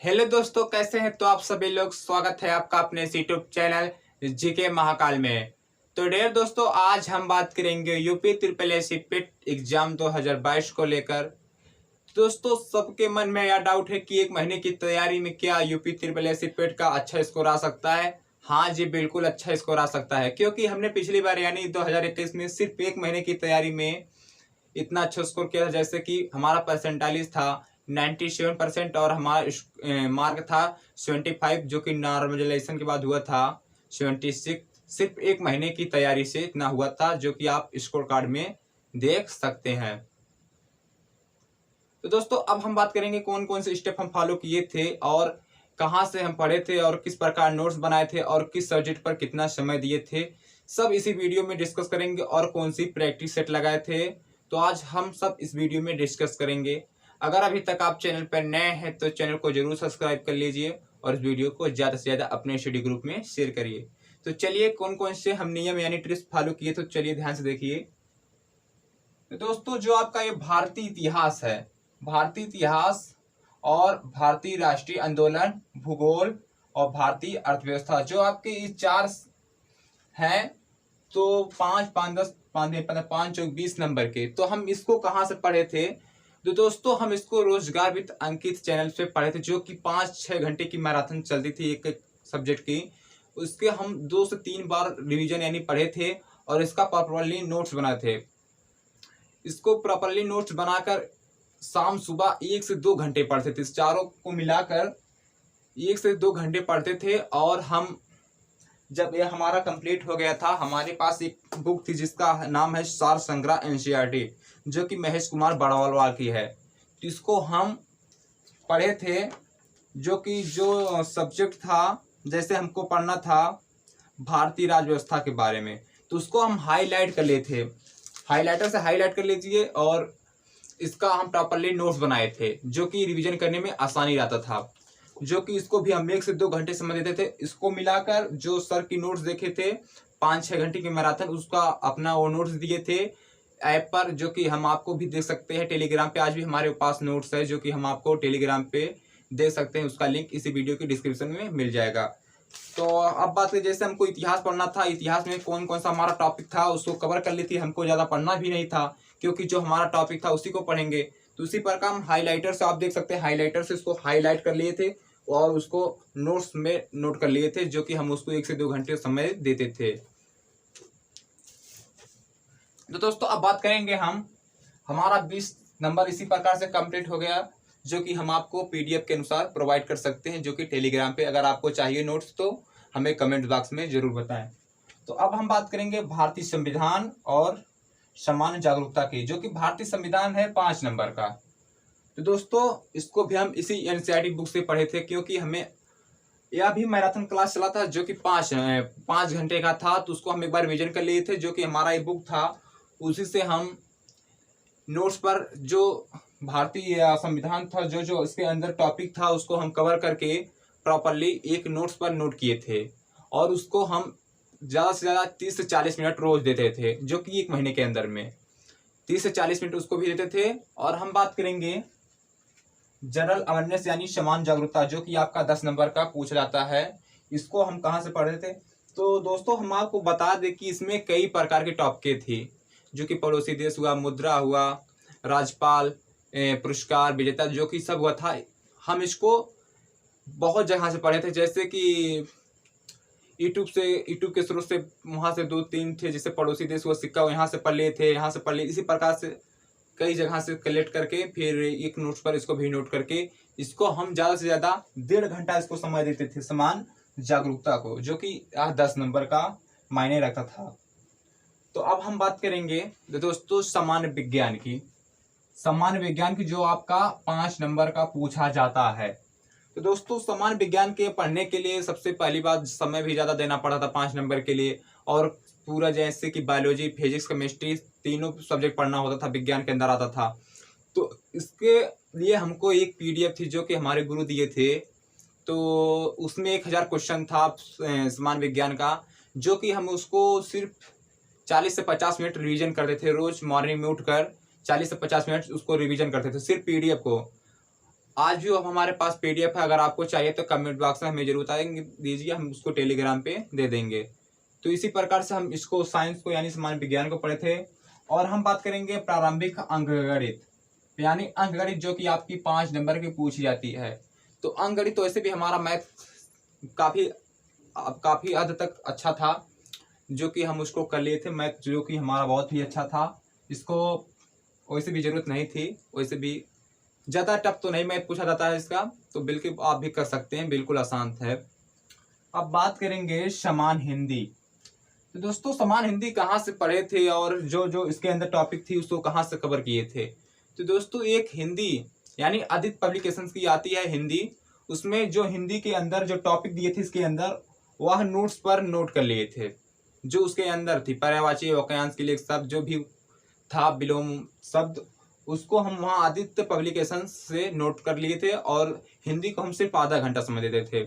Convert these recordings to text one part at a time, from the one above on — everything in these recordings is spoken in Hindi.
हेलो दोस्तों, कैसे हैं? तो आप सभी लोग, स्वागत है आपका अपने इस यूट्यूब चैनल जीके महाकाल में। तो डियर दोस्तों, आज हम बात करेंगे यूपी ट्रिपल एसी पिट एग्जाम 2022 को लेकर। दोस्तों, सबके मन में यह डाउट है कि एक महीने की तैयारी में क्या यूपी ट्रिपल एसी पिट का अच्छा स्कोर आ सकता है। हाँ जी, बिल्कुल अच्छा स्कोर आ सकता है, क्योंकि हमने पिछली बार यानी 2021 में सिर्फ एक महीने की तैयारी में इतना अच्छा स्कोर किया था। जैसे कि हमारा परसेंटाइज था 97% और हमारा मार्क था 75, जो कि नॉर्मलाइजेशन के बाद हुआ था 76। सिर्फ एक महीने की तैयारी से इतना हुआ था, जो कि आप स्कोर कार्ड में देख सकते हैं। तो दोस्तों, अब हम बात करेंगे कौन कौन से स्टेप हम फॉलो किए थे और कहाँ से हम पढ़े थे और किस प्रकार नोट्स बनाए थे और किस सब्जेक्ट पर कितना समय दिए थे। सब इसी वीडियो में डिस्कस करेंगे और कौन सी प्रैक्टिस सेट लगाए थे, तो आज हम सब इस वीडियो में डिस्कस करेंगे। अगर अभी तक आप चैनल पर नए हैं तो चैनल को जरूर सब्सक्राइब कर लीजिए और इस वीडियो को ज़्यादा से ज़्यादा अपने स्टडी ग्रुप में शेयर करिए। तो चलिए, कौन कौन से हम नियम यानी ट्रिक्स फॉलो किए, तो चलिए ध्यान से देखिए। तो दोस्तों, जो आपका ये भारतीय इतिहास है, भारतीय इतिहास और भारतीय राष्ट्रीय आंदोलन, भूगोल और भारतीय अर्थव्यवस्था, जो आपके ये चार हैं, तो 5 5 10 5 5 20 नंबर के। तो हम इसको कहाँ से पढ़े थे? तो दोस्तों, हम इसको रोजगार विद अंकित चैनल से पढ़े थे, जो कि 5-6 घंटे की मैराथन चलती थी एक एक सब्जेक्ट की। उसके हम 2 से 3 बार रिवीजन यानी पढ़े थे और इसका प्रॉपरली नोट्स बनाए थे। इसको प्रॉपरली नोट्स बनाकर शाम सुबह 1 से 2 घंटे पढ़ते थे। इस चारों को मिलाकर 1 से 2 घंटे पढ़ते थे। और हम जब यह हमारा कंप्लीट हो गया था, हमारे पास एक बुक थी जिसका नाम है सार संग्रह एनसीईआरटी, जो कि महेश कुमार बड़वालवाल की है। तो इसको हम पढ़े थे, जो कि जो सब्जेक्ट था, जैसे हमको पढ़ना था भारतीय राज्य व्यवस्था के बारे में, तो उसको हम हाईलाइट कर लिए थे। हाईलाइटर से हाईलाइट कर लीजिए और इसका हम प्रॉपरली नोट्स बनाए थे, जो कि रिवीजन करने में आसानी रहता था। जो कि इसको भी हम 1 से 2 घंटे समय देते थे। इसको मिलाकर जो सर की नोट्स देखे थे 5-6 घंटे की मैराथन, उसका अपना वो नोट्स दिए थे ऐप पर, जो कि हम आपको भी देख सकते हैं टेलीग्राम पे। आज भी हमारे पास नोट्स है, जो कि हम आपको टेलीग्राम पे दे सकते हैं। उसका लिंक इसी वीडियो के डिस्क्रिप्शन में मिल जाएगा। तो अब बात करें, जैसे हमको इतिहास पढ़ना था, इतिहास में कौन कौन सा हमारा टॉपिक था उसको कवर कर ली थी। हमको ज़्यादा पढ़ना भी नहीं था, क्योंकि जो हमारा टॉपिक था उसी को पढ़ेंगे। तो उसी प्रकार हम हाईलाइटर से, आप देख सकते हैं हाईलाइटर से इसको हाईलाइट कर लिए थे और उसको नोट्स में नोट कर लिए थे, जो कि हम उसको 1 से 2 घंटे समय देते थे। तो दोस्तों, अब बात करेंगे हम, हमारा 20 नंबर इसी प्रकार से कंप्लीट हो गया, जो कि हम आपको पीडीएफ के अनुसार प्रोवाइड कर सकते हैं, जो कि टेलीग्राम पे। अगर आपको चाहिए नोट्स तो हमें कमेंट बॉक्स में जरूर बताएं। तो अब हम बात करेंगे भारतीय संविधान और सामान्य जागरूकता की, जो कि भारतीय संविधान है 5 नंबर का। तो दोस्तों, इसको भी हम इसी एनसीईआरटी बुक से पढ़े थे, क्योंकि हमें यह भी मैराथन क्लास चला था, जो कि 5 घंटे का था। तो उसको हम एक बार रिवीजन कर लिए थे, जो कि हमारा ये बुक था, उसी से हम नोट्स पर जो भारतीय संविधान था, जो जो इसके अंदर टॉपिक था, उसको हम कवर करके प्रॉपरली एक नोट्स पर नोट किए थे। और उसको हम ज़्यादा से ज़्यादा 30 से 40 मिनट रोज देते थे, जो कि एक महीने के अंदर में 30 से 40 मिनट उसको भी देते थे। और हम बात करेंगे जनरल अवेयरनेस यानी समान जागरूकता, जो कि आपका 10 नंबर का पूछा जाता है। इसको हम कहाँ से पढ़ रहे थे? तो दोस्तों, हम आपको बता दें कि इसमें कई प्रकार के टॉपिक थी, जो कि पड़ोसी देश हुआ, मुद्रा हुआ, राज्यपाल पुरस्कार विजेता, जो कि सब हुआ था। हम इसको बहुत जगह से पढ़े थे, जैसे कि यूट्यूब के स्रोत से, वहाँ से 2-3 थे, जैसे पड़ोसी देश हुआ, सिक्का यहाँ से पढ़ लिए थे, यहाँ से पढ़ लिए। इसी प्रकार से कई जगह से कलेक्ट करके फिर एक नोट्स पर इसको भी नोट करके, इसको हम ज़्यादा से ज़्यादा 1.5 घंटा इसको समय देते थे समान जागरूकता को, जो कि 10 नंबर का मायने रखता था। तो अब हम बात करेंगे दोस्तों सामान्य विज्ञान की। सामान्य विज्ञान की, जो आपका 5 नंबर का पूछा जाता है। तो दोस्तों, सामान्य विज्ञान के पढ़ने के लिए सबसे पहली बात समय भी ज़्यादा देना पड़ा था 5 नंबर के लिए। और पूरा जैसे कि बायोलॉजी, फिजिक्स, केमिस्ट्री, तीनों सब्जेक्ट पढ़ना होता था, विज्ञान के अंदर आता था। तो इसके लिए हमको एक पीडीएफ थी, जो कि हमारे गुरु दिए थे। तो उसमें 1000 क्वेश्चन था सामान्य विज्ञान का, जो कि हम उसको सिर्फ 40 से 50 मिनट रिवीजन करते थे। रोज मॉर्निंग में उठकर 40 से 50 मिनट उसको रिवीजन करते थे, सिर्फ पीडीएफ को। आज भी अब हमारे पास PDF है, अगर आपको चाहिए तो कमेंट बॉक्स में हमें जरूर बताएंगे दीजिए, हम उसको टेलीग्राम पे दे देंगे। तो इसी प्रकार से हम इसको साइंस को यानी सामान्य विज्ञान को पढ़े थे। और हम बात करेंगे प्रारंभिक अंकगणित, यानी अंकगणित जो कि आपकी 5 नंबर की पूछी जाती है। तो अंकगणित तो वैसे भी हमारा मैथ काफ़ी हद तक अच्छा था, जो कि हम उसको कर लिए थे। मैथ जो कि हमारा बहुत ही अच्छा था, इसको वैसे भी ज़रूरत नहीं थी, वैसे भी ज़्यादा टफ तो नहीं मैथ पूछा जाता है इसका, तो बिल्कुल आप भी कर सकते हैं, बिल्कुल आसान है। अब बात करेंगे समान हिंदी। तो दोस्तों समान हिंदी कहाँ से पढ़े थे और जो जो इसके अंदर टॉपिक थी उसको कहाँ से कवर किए थे। तो दोस्तों एक हिंदी यानी आदित्य पब्लिकेशंस की आती है हिंदी, उसमें जो हिंदी के अंदर जो टॉपिक दिए थे इसके अंदर वह नोट्स पर नोट कर लिए थे। जो उसके अंदर थी पर्यायवाची वाक्यांश के लिए शब्द जो भी था, विलोम शब्द, उसको हम वहाँ आदित्य पब्लिकेशंस से नोट कर लिए थे और हिंदी को हम सिर्फ आधा घंटा समझ देते थे।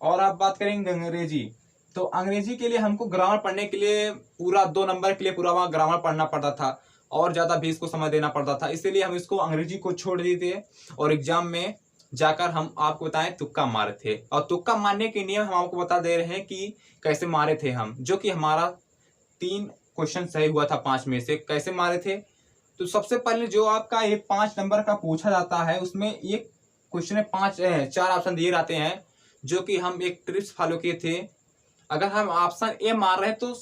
और आप बात करेंगे अंग्रेजी, तो अंग्रेजी के लिए हमको ग्रामर पढ़ने के लिए पूरा 2 नंबर के लिए पूरा वहाँ ग्रामर पढ़ना पड़ता था और ज़्यादा भी इसको समय देना पड़ता था, इसीलिए हम इसको अंग्रेजी को छोड़ दिए थे और एग्जाम में जाकर हम आपको बताएं तुक्का मारे थे। और तुक्का मारने के नियम हम आपको बता दे रहे हैं कि कैसे मारे थे हम, जो कि हमारा 3 क्वेश्चन सही हुआ था 5 में से। कैसे मारे थे, तो सबसे पहले जो आपका ये 5 नंबर का पूछा जाता है उसमें एक क्वेश्चन में 4 ऑप्शन दिए रहते हैं, जो कि हम एक ट्रिक्स फॉलो किए थे। अगर हम ऑप्शन ए मार रहे हैं तो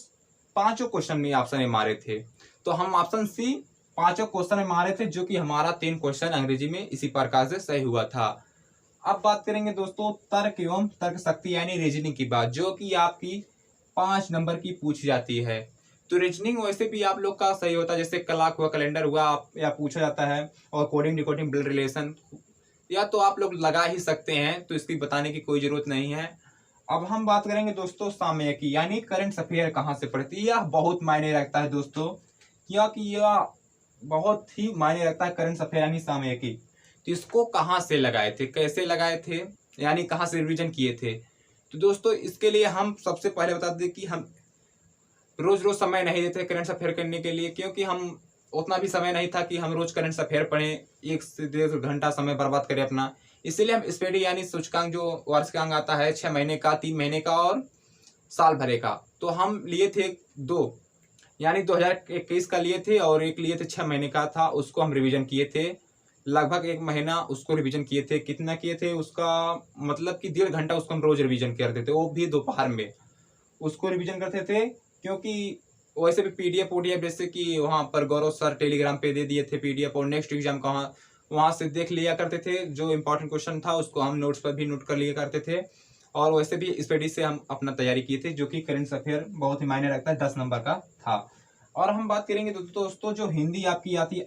5 क्वेश्चन में ऑप्शन ए मारे थे, तो हम ऑप्शन सी 5 क्वेश्चन में मारे थे, जो कि हमारा 3 क्वेश्चन अंग्रेजी में इसी प्रकार से सही हुआ था। अब बात करेंगे दोस्तों तर्क एवं तर्क शक्ति यानी रीजनिंग की बात, जो कि आपकी 5 नंबर की पूछी जाती है। तो रीजनिंग वैसे भी आप लोग का सही होता है, जैसे क्लॉक हुआ, कैलेंडर हुआ, या पूछा जाता है, और कोडिंग डिकोडिंग ब्लड रिलेशन, या तो आप लोग लगा ही सकते हैं, तो इसकी बताने की कोई जरूरत नहीं है। अब हम बात करेंगे दोस्तों सामयिकी यानी करंट अफेयर कहाँ से पढ़ती है। यह बहुत मायने रखता है दोस्तों, क्योंकि यह बहुत ही मायने रखता है करंट अफेयर यानी सामयिकी। तो इसको कहाँ से लगाए थे, कैसे लगाए थे, यानी कहाँ से रिवीजन किए थे। तो दोस्तों इसके लिए हम सबसे पहले बता दें कि हम रोज रोज समय नहीं देते करंट अफेयर करने के लिए, क्योंकि हम उतना भी समय नहीं था कि हम रोज करंट अफेयर पढ़ें, 1 से 1.5 घंटा समय बर्बाद करें अपना। इसीलिए हम स्पेडी यानी सूचकांक जो वार्षिकांक आता है 6 महीने का, 3 महीने का और साल भरे का, तो हम लिए थे 2, यानी 2021 का लिए थे और एक लिए थे 6 महीने का था, उसको हम रिवीजन किए थे। लगभग 1 महीना उसको रिवीजन किए थे। कितना किए थे, उसका मतलब कि 1.5 घंटा उसको हम रोज रिवीजन करते थे, वो भी दोपहर में उसको रिवीजन करते थे। क्योंकि वैसे भी PDF ODF जैसे कि वहाँ पर गौरव सर टेलीग्राम पे दे दिए थे PDF, और नेक्स्ट एग्जाम का वहाँ से देख लिया करते थे। जो इंपॉर्टेंट क्वेश्चन था उसको हम नोट्स पर भी नोट कर लिया करते थे, और वैसे भी स्टडी से हम अपना तैयारी किए थे, जो कि करंट अफेयर बहुत ही मायने रखता है, 10 नंबर का था। और हम बात करेंगे दोस्तों जो हिंदी आपकी आती है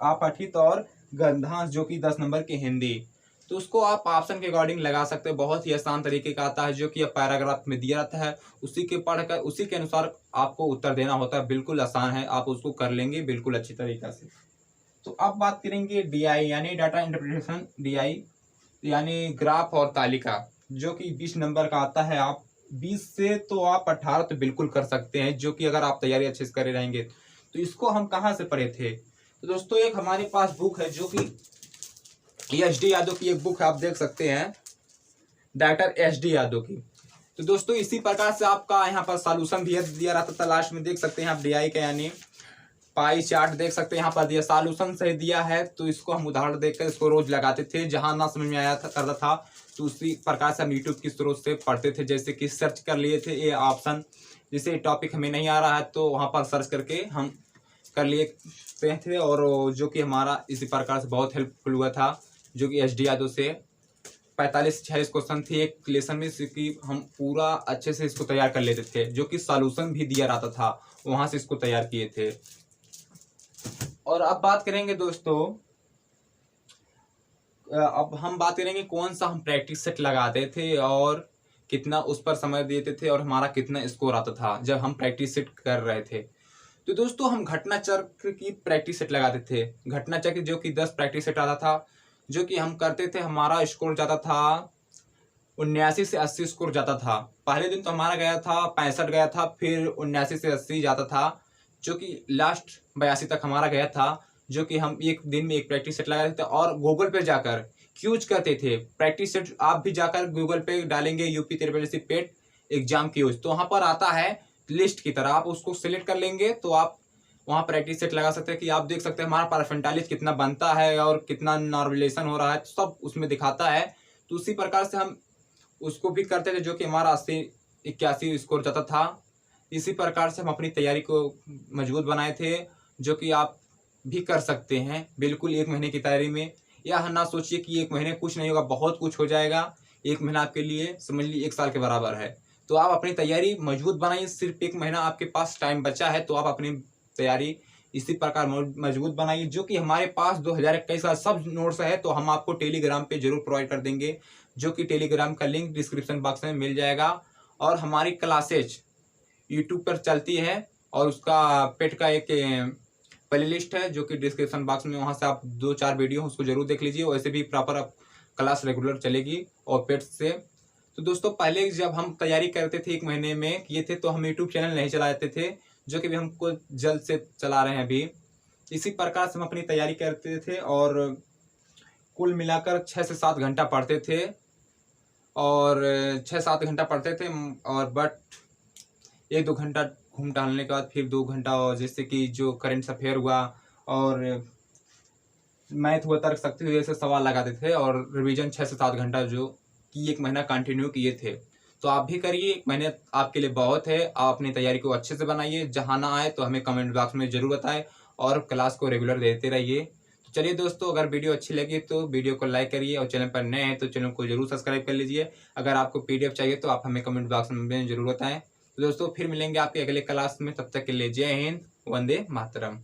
अपठित और गद्यांश, जो कि 10 नंबर की हिंदी, तो उसको आप ऑप्शन के अकॉर्डिंग लगा सकते हैं। बहुत ही आसान तरीके का आता है, जो कि पैराग्राफ में दिया रहता है, उसी के पढ़कर उसी के अनुसार आपको उत्तर देना होता है। बिल्कुल आसान है, आप उसको कर लेंगे बिल्कुल अच्छी तरीका से। तो अब बात करेंगे DI यानी डाटा इंटरप्रिटेशन, DI यानी ग्राफ और तालिका, जो कि 20 नंबर का आता है। आप 20 से तो आप 18 तो बिल्कुल कर सकते हैं, जो कि अगर आप तैयारी अच्छे से करे रहेंगे। तो इसको हम कहाँ से पढ़े थे, तो दोस्तों एक हमारे पास बुक है, जो कि SD यादव की एक बुक है, आप देख सकते हैं, डॉक्टर SD यादव की। तो दोस्तों इसी प्रकार से आपका यहाँ पर सॉल्यूशन भी दिया रहता था, लास्ट में देख सकते हैं आप DI का यानी पाई चार्ट देख सकते हैं, यहाँ पर दिया सॉल्यूशन सही दिया है। तो इसको हम उदाहरण देखकर इसको रोज लगाते थे, जहाँ ना समझ में आया था करता था तो उसी प्रकार से हम यूट्यूब की स्रोत से पढ़ते थे। जैसे कि सर्च कर लिए थे ये ऑप्शन, जैसे टॉपिक हमें नहीं आ रहा है तो वहाँ पर सर्च करके हम कर लिए थे, और जो कि हमारा इसी प्रकार से बहुत हेल्पफुल हुआ था, जो कि SD यादव से 45-46 क्वेश्चन थे एक लेसन में, कि हम पूरा अच्छे से इसको तैयार कर लेते थे, जो कि सॉल्यूशन भी दिया रहता था, वहाँ से इसको तैयार किए थे। और अब बात करेंगे दोस्तों, अब हम बात करेंगे कौन सा हम प्रैक्टिस सेट लगाते थे और कितना उस पर समय देते थे और हमारा कितना स्कोर आता था जब हम प्रैक्टिस सेट कर रहे थे। तो दोस्तों हम घटना चक्र की प्रैक्टिस सेट लगाते थे। घटना चक्र जो कि 10 प्रैक्टिस सेट आता था, जो कि हम करते थे, हमारा स्कोर जाता था 79 से 80 स्कोर जाता था। पहले दिन तो हमारा गया था 65 गया था, फिर 79 से 80 जाता था, जो कि लास्ट 82 तक हमारा गया था। जो कि हम एक दिन में एक प्रैक्टिस सेट लगा देते थे और गूगल पे जाकर क्यूज करते थे। प्रैक्टिस सेट आप भी जाकर गूगल पे डालेंगे यूपी त्रिपल पेट एग्जाम क्यूज, तो वहाँ पर आता है लिस्ट की तरह, आप उसको सिलेक्ट कर लेंगे तो आप वहाँ प्रैक्टिस सेट लगा सकते हैं कि आप देख सकते हैं हमारा परसेंटाइज कितना बनता है और कितना नॉर्मलाइजेशन हो रहा है, सब उसमें दिखाता है। तो उसी प्रकार से हम उसको भी करते थे, जो कि हमारा 80-81 स्कोर जाता था। इसी प्रकार से हम अपनी तैयारी को मजबूत बनाए थे, जो कि आप भी कर सकते हैं बिल्कुल 1 महीने की तैयारी में। यह ना सोचिए कि 1 महीने कुछ नहीं होगा, बहुत कुछ हो जाएगा। 1 महीना आपके लिए समझ लीजिए 1 साल के बराबर है। तो आप अपनी तैयारी मजबूत बनाइए। सिर्फ 1 महीना आपके पास टाइम बचा है, तो आप अपनी तैयारी इसी प्रकार मजबूत बनाइए। जो कि हमारे पास 2021 का सब नोट्स है, तो हम आपको टेलीग्राम पे जरूर प्रोवाइड कर देंगे, जो कि टेलीग्राम का लिंक डिस्क्रिप्शन बॉक्स में मिल जाएगा। और हमारी क्लासेज यूट्यूब पर चलती है और उसका पेट का एक प्लेलिस्ट है, जो कि डिस्क्रिप्शन बॉक्स में, वहाँ से आप 2-4 वीडियो उसको जरूर देख लीजिए। वैसे भी प्रॉपर क्लास रेगुलर चलेगी और पेट से। तो दोस्तों पहले जब हम तैयारी करते थे 1 महीने में किए थे, तो हम यूट्यूब चैनल नहीं चलाते थे, जो कि भी हमको जल्द से चला रहे हैं अभी। इसी प्रकार से हम अपनी तैयारी करते थे और कुल मिलाकर 6 से 7 घंटा पढ़ते थे और 6-7 घंटा पढ़ते थे। और बट 1-2 घंटा घूम टहलने के बाद फिर 2 घंटा, और जैसे कि जो करंट अफेयर हुआ और मैथ हुआ, तर्क शक्ति हुई, ऐसे सवाल लगाते थे और रिवीजन 6 से 7 घंटा जो कि 1 महीना कंटिन्यू किए थे। तो आप भी करिए, 1 महीने आपके लिए बहुत है। आप अपनी तैयारी को अच्छे से बनाइए। जहाँ ना आए तो हमें कमेंट बॉक्स में जरूर बताएं और क्लास को रेगुलर देते रहिए। तो चलिए दोस्तों, अगर वीडियो अच्छी लगी तो वीडियो को लाइक करिए और चैनल पर नए हैं तो चैनल को जरूर सब्सक्राइब कर लीजिए। अगर आपको पीडीएफ चाहिए तो आप हमें कमेंट बॉक्स में जरूर बताएं। तो दोस्तों फिर मिलेंगे आपके अगले क्लास में, तब तक के लिए जय हिंद, वंदे मातरम।